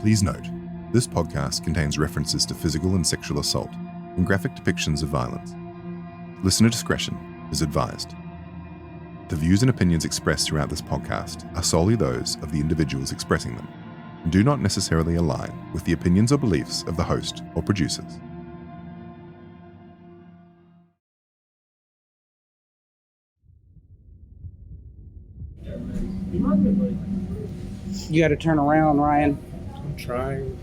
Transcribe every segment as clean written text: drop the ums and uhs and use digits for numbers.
Please note, this podcast contains references to physical and sexual assault and graphic depictions of violence. Listener discretion is advised. The views and opinions expressed throughout this podcast are solely those of the individuals expressing them and do not necessarily align with the opinions or beliefs of the host or producers. You got to turn around, Ryan. I'm trying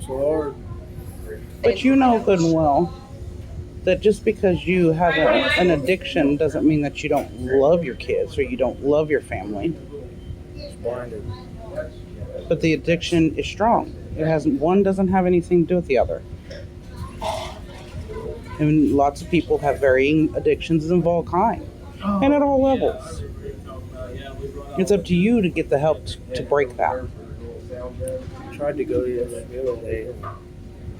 so hard. But you know good and well that just because you have an addiction doesn't mean that you don't love your kids or you don't love your family. It's blinded. But the addiction is strong. One doesn't have anything to do with the other. And lots of people have varying addictions of all kinds and at all levels. It's up to you to get the help to break that. I tried to go the other day and I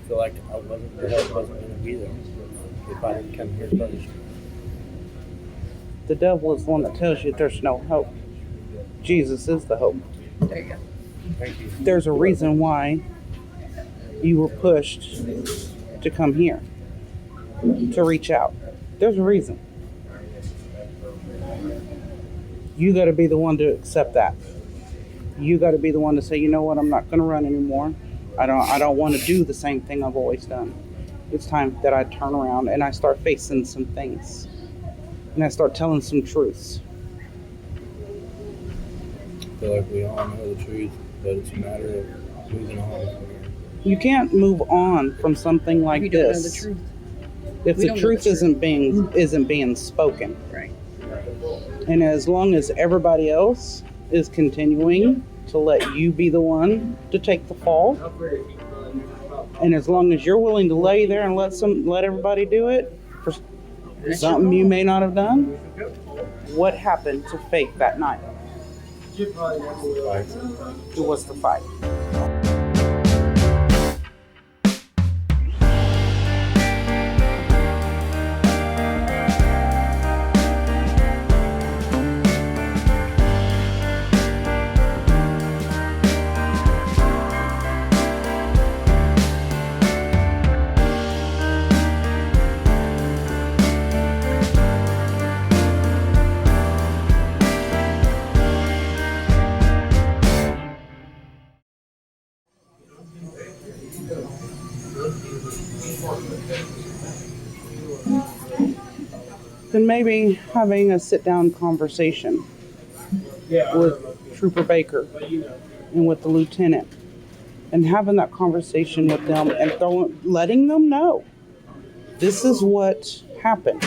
feel like the help wasn't going to be there if I didn't come here first. The devil is the one that tells you there's no hope. Jesus is the hope. There you go. Thank you. There's a reason why you were pushed to come here, to reach out. There's a reason. You got to be the one to accept that. You got to be the one to say, you know what, I'm not going to run anymore. I don't want to do the same thing I've always done. It's time that I turn around and I start facing some things. And I start telling some truths. I feel like we all know the truth, but it's a matter of moving on from here. You can't move on from something like We don't know the this truth. if We the don't know truth the isn't being spoken. Right. And as long as everybody else is continuing to let you be the one to take the fall, and as long as you're willing to lay there and let everybody do it for something you may not have done, what happened to Faithe that night? It was the fight. Then maybe having a sit-down conversation with Trooper Baker and with the lieutenant, and having that conversation with them and letting them know, this is what happened.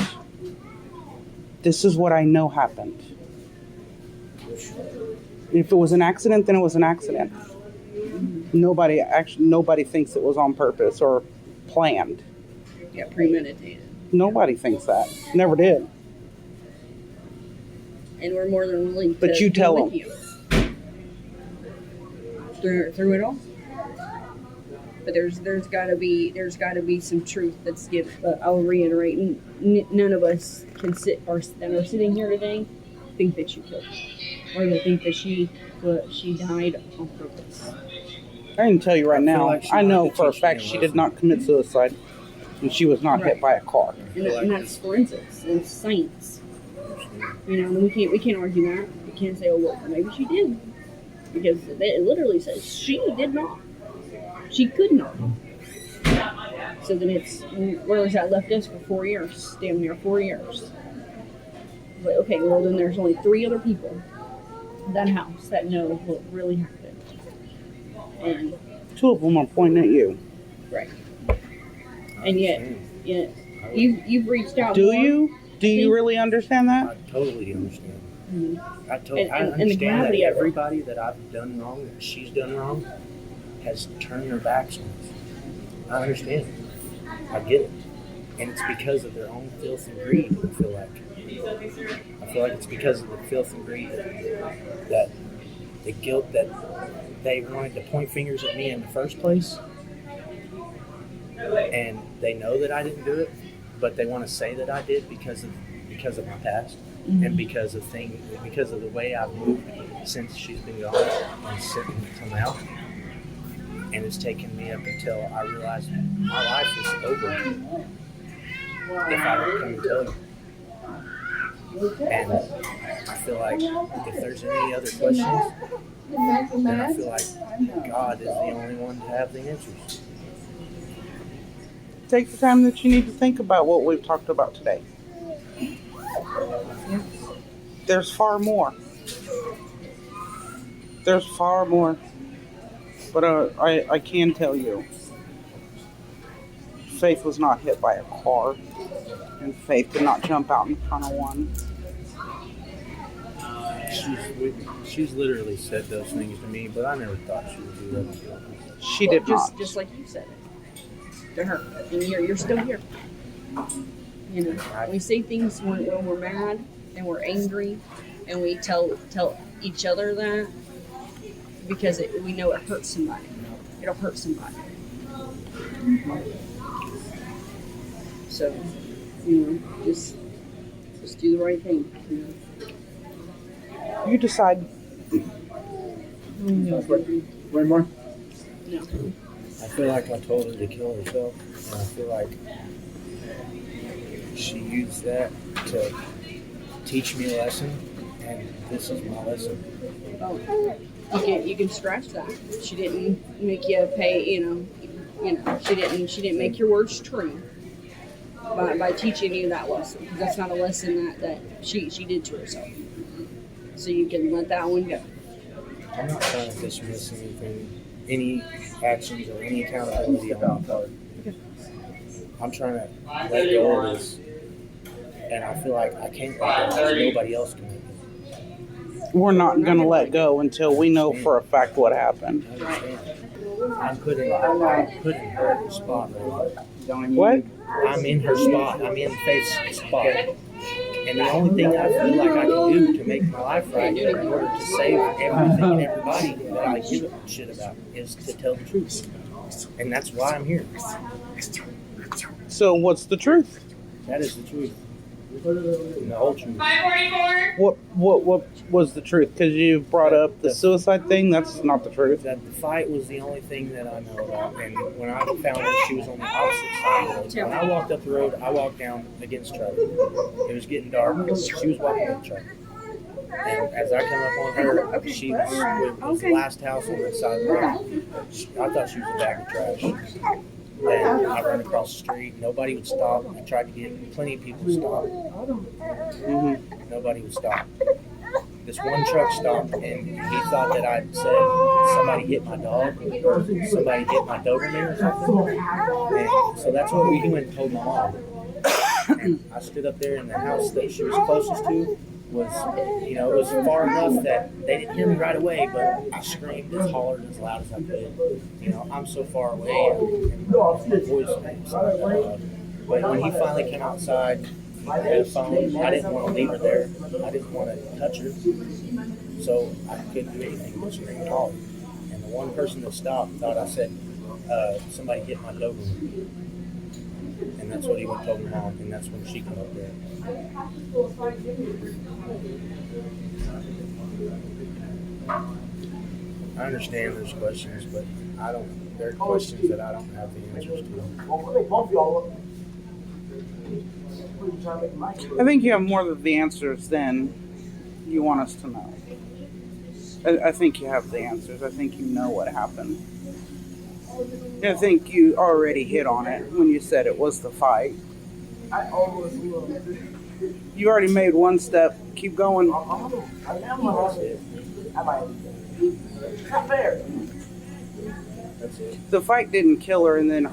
This is what I know happened. If it was an accident, then it was an accident. Nobody thinks it was on purpose or planned. Yeah, premeditated. Nobody thinks that. Never did. And we're more than willing to But you tell be with them. You. Through it all. But there's got to be some truth that's given. But I'll reiterate, none of us that are sitting here today think that she killed her, or they think that she died on purpose. I can tell you right now, like I know wanted to for a teach fact me a she did lesson. not commit suicide, and she was not hit Right. by a car. And that's forensics and science. You know, and we can't argue that. We can't say, oh well, maybe she did, because it literally says she did not. She could not. So then where was that left us for 4 years? Damn near 4 years. But okay, well then there's only 3 other people in that house that know what really happened. And 2 of them are pointing at you. right. And yet you've reached out. Do more. you? Do you think- really understand that? I totally understand. Mhm. I And the understand gravity that of it. everybody that I've done wrong, that she's done wrong, has turned their backs on us. I understand. I get it. And it's because of their own filth and greed, I feel like. I feel like it's because of the filth and greed that the guilt that they wanted to point fingers at me in the first place. And they know that I didn't do it, but they want to say that I did because of my past. And because of the way I've moved since she's been gone and sitting until now, and it's taken me up until I realized my life is over if I don't come and tell you. And I feel like if there's any other questions, then I feel like God is the only one to have the answers. Take the time that you need to think about what we've talked about today. There's far more. There's far more. But I can tell you, Faith was not hit by a car, and Faith did not jump out in front of one. She's literally said those things to me, but I never thought she would do that. She did not. Just like you said it to her, and you're still here. You know, we say things when we're mad and we're angry, and we tell each other that because we know it hurts somebody. It'll hurt somebody. So, you know, just do the right thing. You know. You decide. One more? No. I feel like I told her to kill herself, and I feel like she used that to teach me a lesson, and this is my lesson. Oh, you can scratch that. She didn't make you pay. You know. She didn't make your words true by teaching you that lesson. Because that's not a lesson that she did to herself. So you can let that one go. I'm not trying to dismiss any actions or any accountability on my part. I'm trying to let go of this, and I feel like I can't let go because nobody else can let go. We're not going to let go until we know for a fact what happened. I understand. I'm putting her in the spot right now. What? I'm in her spot. I'm in Faith's spot. And the only thing I feel like I can do to make my life right in order to save everything and everybody that I give a shit about is to tell the truth. And that's why I'm here. So what's the truth? That is the truth. And the whole truth. What was the truth? Because you brought up the suicide thing. That's not the truth. That the fight was the only thing that I know about. And when I found her, she was on the opposite side of the road. When I walked up the road, I walked down against truck. It was getting dark. She was walking in the truck. And as I came up on her, she was the last house on that side of the road. I thought she was a bag of trash. And I ran across the street. Nobody would stop. I tried to get plenty of people to stop. Mm-hmm. Nobody would stop. This one truck stopped, and he thought that I said somebody hit my dog or somebody hit my Doberman or something. And so that's what he went and told my mom. And I stood up there in the house that she was closest to. It was far enough that they didn't hear me right away, but I screamed as hollered as loud as I could. I'm so far away, and my voice was but when he finally came outside, he had a phone. I didn't want to leave her there. I didn't want to touch her. So I couldn't do anything but scream and holler. And the one person that stopped thought I said, somebody hit my Doberman. And that's what he went told my mom, and that's when she came up there. I understand there's questions, but there are questions that I don't have the answers to. I think you have more of the answers than you want us to know. I think you have the answers. I think you know what happened. I think you already hit on it when you said it was the fight. You already made one step. Keep going. The fight didn't kill her, and then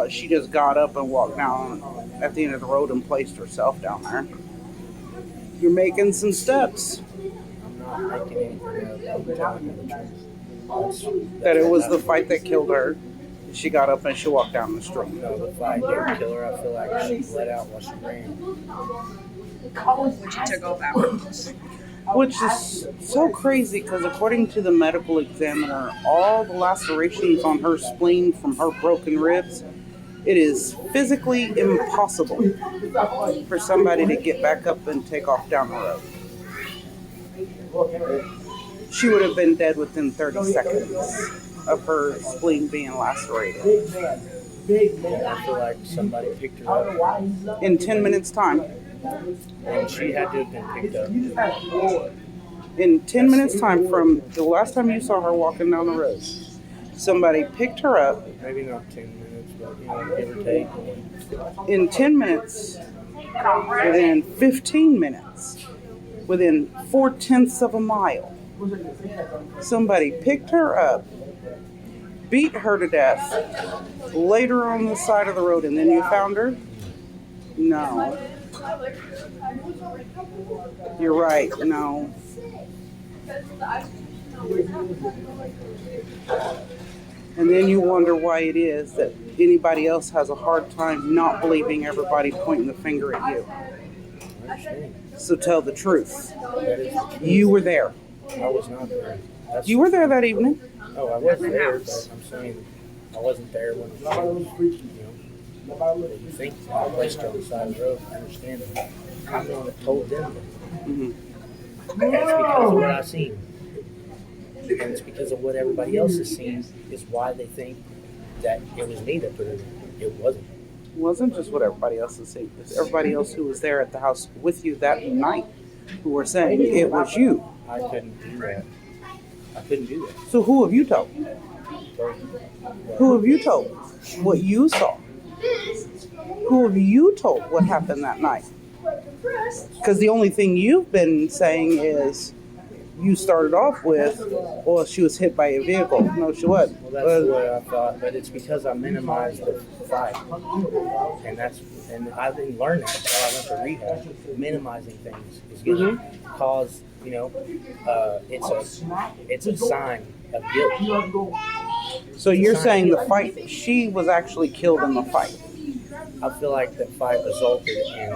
she just got up and walked down at the end of the road and placed herself down there. You're making some steps. I'm not making anything up. I'm telling you the truth. That it was the fight that killed her. She got up and she walked down the street. No, the fight didn't kill her. I feel like she let out while she ran. Which she took off afterwards. Which is so crazy because according to the medical examiner, all the lacerations on her spleen from her broken ribs It is physically impossible for somebody to get back up and take off down the road. She would have been dead within 30 seconds of her spleen being lacerated. I feel like somebody picked her up. In 10 minutes' time. And she had to have been picked up. In 10 minutes' time from the last time you saw her walking down the road, somebody picked her up. Maybe not 10 minutes, but give or take. In 10 minutes, within 15 minutes, within 4/10 of a mile, somebody picked her up, beat her to death, laid her on the side of the road, and then you found her? No. You're right, no. And then you wonder why it is that anybody else has a hard time not believing everybody pointing the finger at you. So tell the truth. You were there. I was not there. You were there that evening. Oh, I was there, but I'm saying I wasn't there when it was, you think I placed her on the side of the road. I understand that. I'm the one that told them that. Mm-hmm. That's because of what I seen. And it's because of what everybody else has seen is why they think that it was me that put her there. It wasn't. It wasn't just what everybody else has seen. It's everybody else who was there at the house with you that night who were saying it was you. I couldn't do that. I couldn't do that. So who have you told? Who have you told what you saw? Who have you told what happened that night? Because the only thing you've been saying is you started off with, well, she was hit by a vehicle. No, she wasn't. Well, that's what I thought, but it's because I minimized the fight, and I didn't learn that until I went to rehab. Minimizing things is going to cause, it's a sign of guilt. So you're saying the fight, she was actually killed in the fight? I feel like the fight resulted in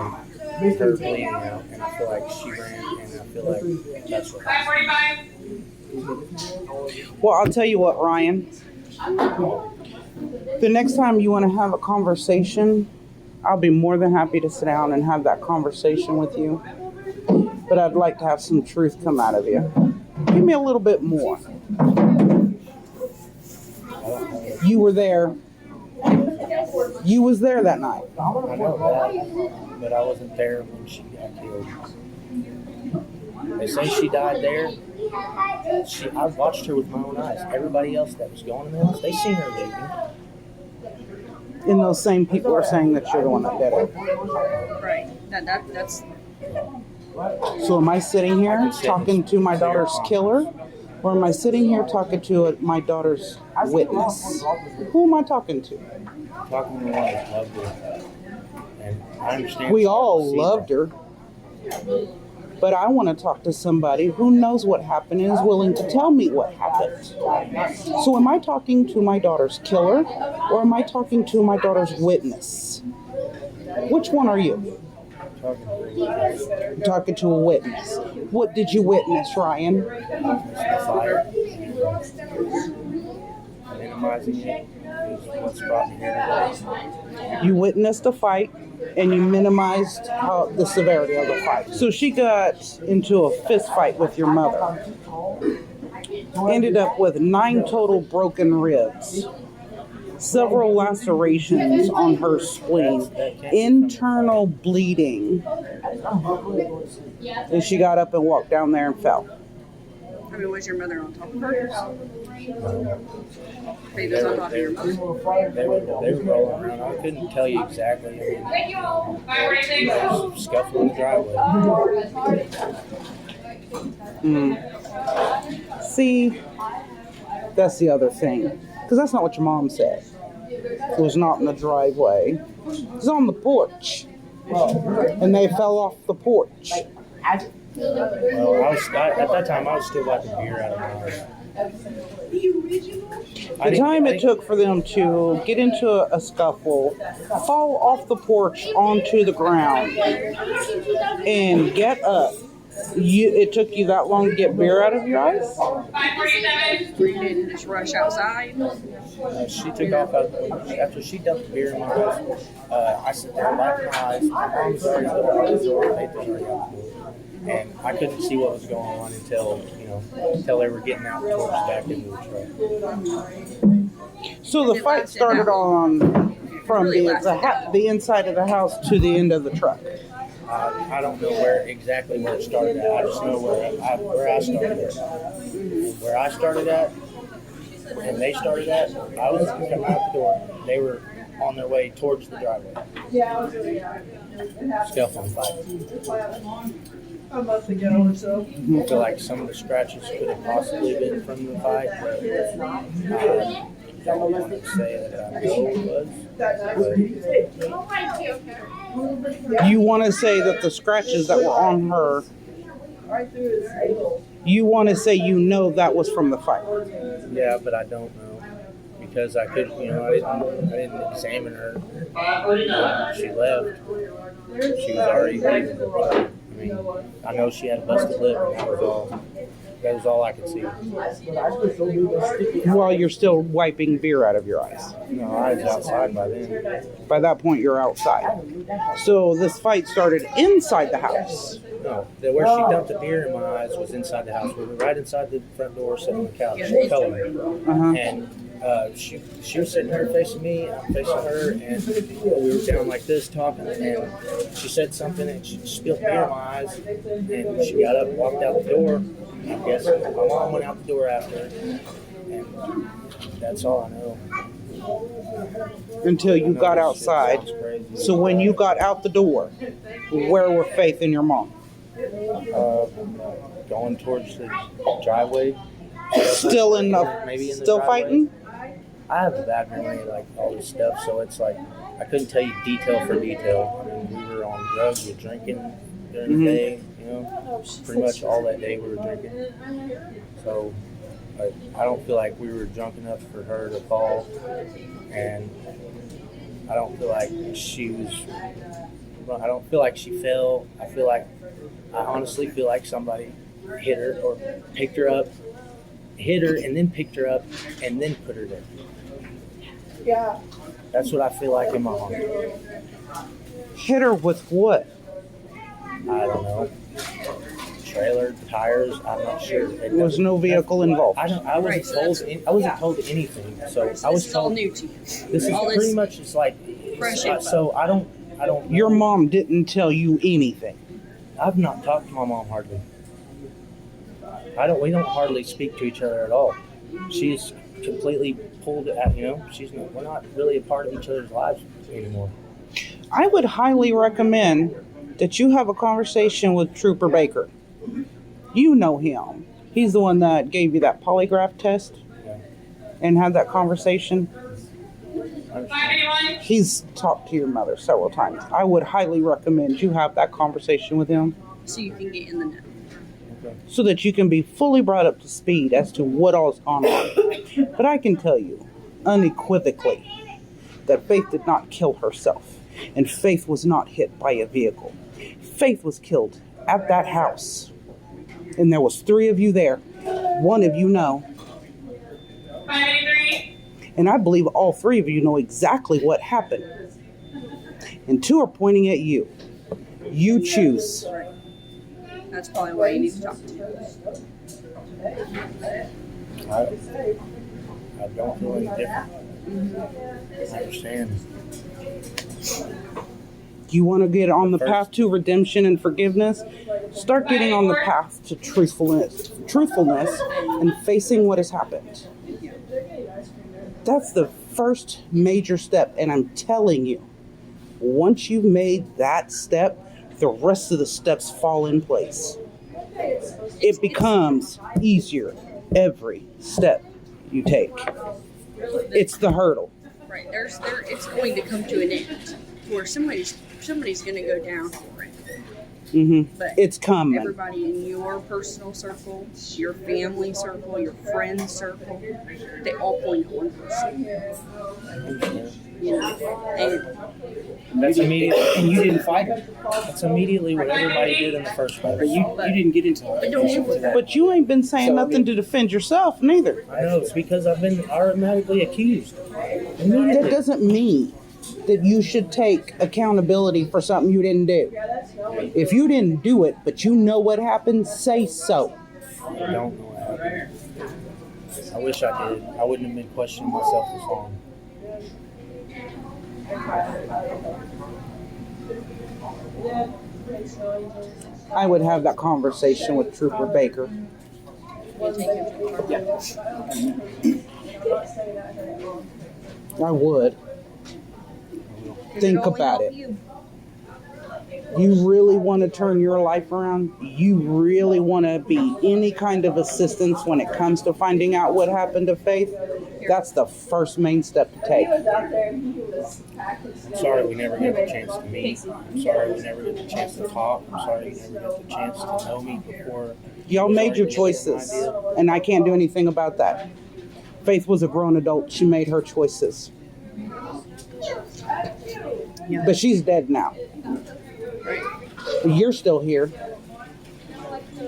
her bleeding out, and I feel like she ran, and I feel like that's what happened. Well, I'll tell you what, Ryan. The next time you want to have a conversation, I'll be more than happy to sit down and have that conversation with you. But I'd like to have some truth come out of you. Give me a little bit more. You were there. You was there that night. I know that, but I wasn't there when she got killed. They say she died there. I watched her with my own eyes. Everybody else that was going to the house, they seen her leaving. And those same people are saying that you're the one that did it. Right. That's. So am I sitting here talking to my daughter's killer? Or am I sitting here talking to my daughter's witness? Who am I talking to? Talking to the one that loved her. And I understand. We all loved her. But I want to talk to somebody who knows what happened and is willing to tell me what happened. So am I talking to my daughter's killer or am I talking to my daughter's witness? Which one are you? I'm talking to a witness. What did you witness, Ryan? The fire. Minimizing it is what's brought me here today. You witnessed a fight and you minimized the severity of the fight. So she got into a fist fight with your mother. Ended up with 9 total broken ribs. Several lacerations on her spleen. Internal bleeding. And she got up and walked down there and fell. I mean, was your mother on top of her? Faithe was on top of your mother. They were rolling around. I couldn't tell you exactly. I mean, there was a scuffle in the driveway. See, that's the other thing. Because that's not what your mom said. It was not in the driveway. It was on the porch. And they fell off the porch. Well, at that time, I was still wiping beer out of my eyes. The time it took for them to get into a scuffle, fall off the porch onto the ground, and get up It took you that long to get beer out of your eyes? We didn't just rush outside. She took off after she dumped the beer in my eyes. I sit there wiping my eyes. My mom was already out the door. Faithe was already out the door. And I couldn't see what was going on until they were getting out towards back into the truck. So the fight started from the inside of the house to the end of the truck. I don't know exactly where it started at. I just know where I started at. Where I started at and they started at, I was coming out the door. They were on their way towards the driveway. Scuffling fight. A month ago or so. I feel like some of the scratches could have possibly been from the fight, but I don't want to say that I know it was. You want to say that the scratches that were on her, you want to say that was from the fight? Yeah, but I don't know. Because I couldn't, I didn't examine her when she left. She was already leaving. I mean, I know she had a busted lip, and that was all I could see. While you're still wiping beer out of your eyes. No, I was outside by then. By that point, you're outside. So this fight started inside the house. No, where she dumped the beer in my eyes was inside the house. We were right inside the front door, sitting on the couch, coloring. And she was sitting there facing me, I'm facing her, and we were down like this talking, and she said something, and she spilled beer in my eyes, and she got up and walked out the door. I guess my mom went out the door after her, and that's all I know. Until you got outside. So when you got out the door, where were Faithe and your mom? Going towards the driveway. Still driveway. Fighting? I have a bad memory, like all this stuff, so it's like I couldn't tell you detail for detail. I mean, we were on drugs, we were drinking during the day, pretty much all that day we were drinking. So I don't feel like we were drunk enough for her to fall, and I don't feel like she fell. I honestly feel like somebody hit her or picked her up, hit her and then picked her up and then put her there. Yeah. That's what I feel like in my heart. Hit her with what? I don't know. Trailer, tires, I'm not sure. There was no vehicle involved. I wasn't told anything. So I was This is all told new to you. this is all pretty this much it's like fresh info. so I don't know. Your mom didn't tell you anything. I've not talked to my mom hardly. We don't hardly speak to each other at all. She's completely pulled it out, we're not really a part of each other's lives anymore. I would highly recommend that you have a conversation with Trooper Baker. You know him. He's the one that gave you that polygraph test and had that conversation. He's talked to your mother several times. I would highly recommend you have that conversation with him. So you can get in the know. So that you can be fully brought up to speed as to what all's gone on. But I can tell you unequivocally that Faithe did not kill herself, and Faithe was not hit by a vehicle. Faithe was killed at that house, and there was 3 of you there. One of you know. And I believe all 3 of you know exactly what happened. And 2 are pointing at you. You choose. That's probably why you need to talk to him. I don't feel any different. I understand. You want to get on the path to redemption and forgiveness? Start getting on the path to truthfulness and facing what has happened. That's the first major step, and I'm telling you, once you've made that step, the rest of the steps fall in place. It becomes easier every step you take. It's the hurdle. Right. It's going to come to an end where somebody's going to go down for it. But It's coming. everybody in your personal circle, your family circle, your friend circle, they all point at one person. You know, and That's immediately, and you didn't fight it. That's immediately what everybody did in the first place. But you didn't get into But don't altercation to that. But you ain't been saying So, I nothing mean- to defend yourself, neither. I know, it's because I've been automatically accused. That Immediately. doesn't mean that you should take accountability for something you didn't do. If you didn't do it, but you know what happened, say so. I don't know what happened. I wish I did. I wouldn't have been questioning myself as long. I would have that conversation with Trooper Baker. I would. Think about it. You really want to turn your life around? You really want to be any kind of assistance when it comes to finding out what happened to Faith? That's the first main step to take. I'm sorry we never got the chance to meet. I'm sorry we never got the chance to talk. I'm sorry you never got the chance to know me before. Y'all made your choices, and I can't do anything about that. Faith was a grown adult. She made her choices. But she's dead now. But you're still here,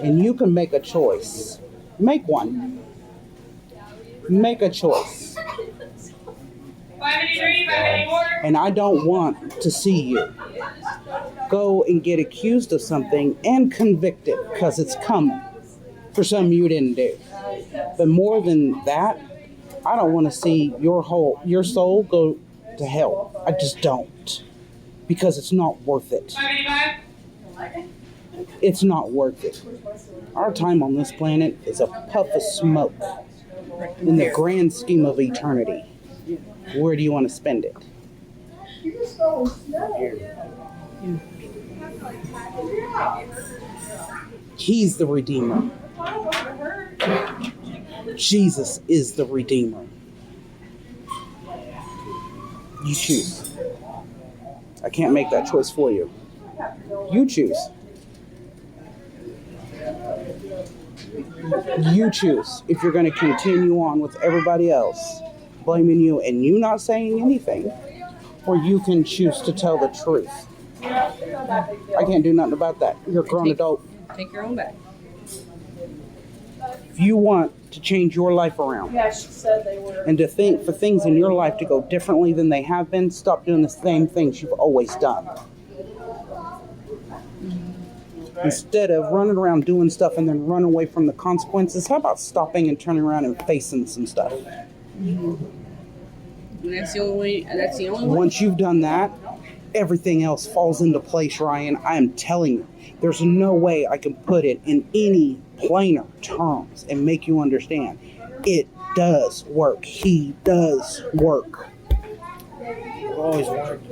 and you can make a choice. Make one. Make a choice. And I don't want to see you go and get accused of something and convicted, because it's coming for something you didn't do. But more than that, I don't want to see your soul go to hell. I just don't, because it's not worth it. It's not worth it. Our time on this planet is a puff of smoke in the grand scheme of eternity. Where do you want to spend it? He's the Redeemer. Jesus is the Redeemer. You choose. I can't make that choice for you. You choose. You choose if you're going to continue on with everybody else blaming you and you not saying anything, or you can choose to tell the truth. I can't do nothing about that. You're a grown adult. Take your own back. If you want to change your life around Yeah, she said they were. and to think for things in your life to go differently than they have been, stop doing the same things you've always done. Instead of running around doing stuff and then run away from the consequences, how about stopping and turning around and facing some stuff? And that's the only way. That's the only way. Once you've done that, everything else falls into place, Ryan. I am telling you, there's no way I can put it in any plainer terms and make you understand. It does work. He does work. I've always wanted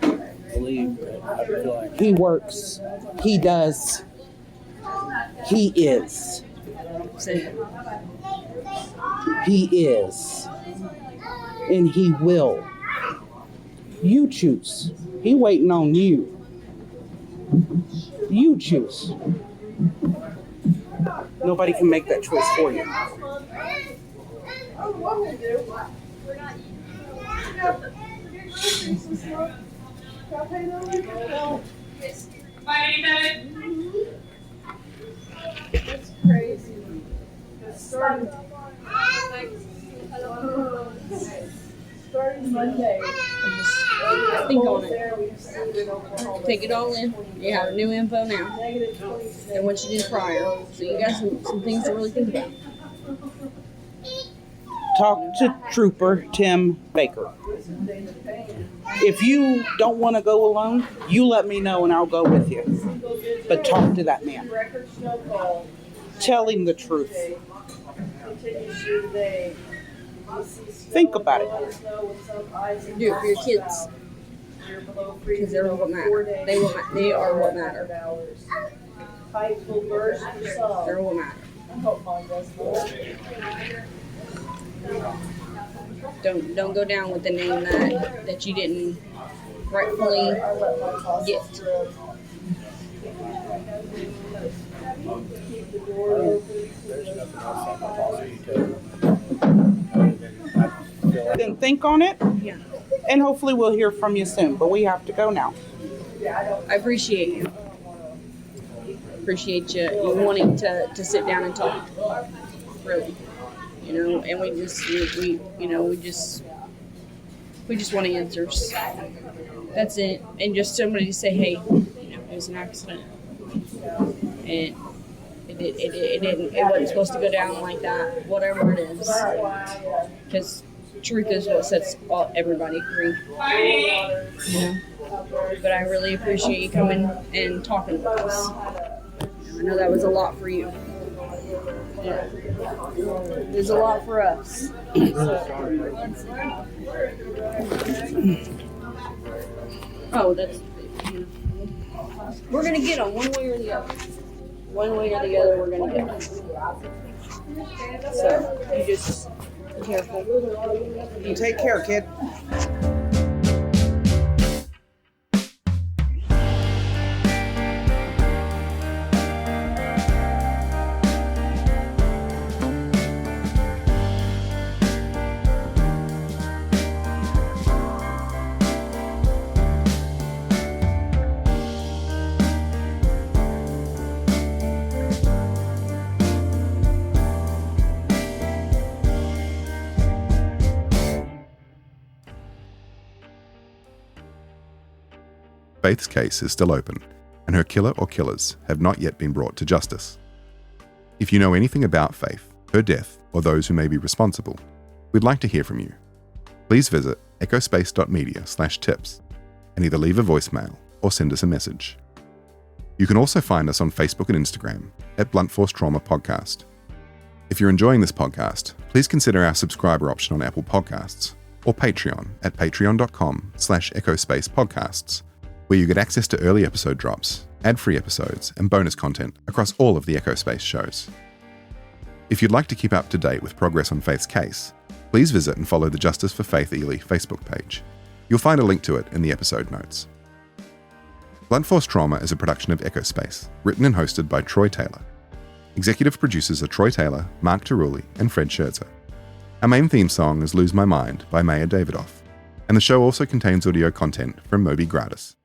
to believe, but I feel like He works. He does. He is. Say, He is. And he will. You choose. He waiting on you. You choose. Nobody can make that choice for you. It's crazy. Starting Monday. think on it. Take it all in. You have new info now than what you did prior. So you got some things to really think about. Talk to Trooper Tim Baker. If you don't want to go alone, you let me know and I'll go with you. But talk to that man. Tell him the truth. Think about it. Do it for your kids. Because they're what matter. They are what matter. They're what matter. Don't go down with the name that you didn't rightfully get. There's nothing else I can possibly tell other than I feel like Then think on it, Yeah. and hopefully we'll hear from you soon. But we have to go now. I appreciate you. Appreciate you wanting to sit down and talk. Really. You know, and we just want answers. That's it. And just somebody to say, hey, it was an accident. And it wasn't supposed to go down like that, whatever it is. Because truth is what sets everybody free. You know? But I really appreciate you coming and talking with us. I know that was a lot for you. Yeah. It was a lot for us. Oh, that's, you know. We're going to get them one way or the other. One way or the other, we're going to get them. So, you just be careful. You take care, kid. Faithe's case is still open, and her killer or killers have not yet been brought to justice. If you know anything about Faithe, her death, or those who may be responsible, we'd like to hear from you. Please visit echospace.media/tips and either leave a voicemail or send us a message. You can also find us on Facebook and Instagram at Blunt Force Trauma Podcast. If you're enjoying this podcast, please consider our subscriber option on Apple Podcasts or Patreon at patreon.com/echospacepodcasts, where you get access to early episode drops, ad-free episodes, and bonus content across all of the Echospace shows. If you'd like to keep up to date with progress on Faithe's case, please visit and follow the Justice for Faithe Ely Facebook page. You'll find a link to it in the episode notes. Blunt Force Trauma is a production of Echospace, written and hosted by Troy Taylor. Executive producers are Troy Taylor, Mark Teruli, and Fred Scherzer. Our main theme song is Lose My Mind by Maya Davidoff, and the show also contains audio content from Moby Gratis.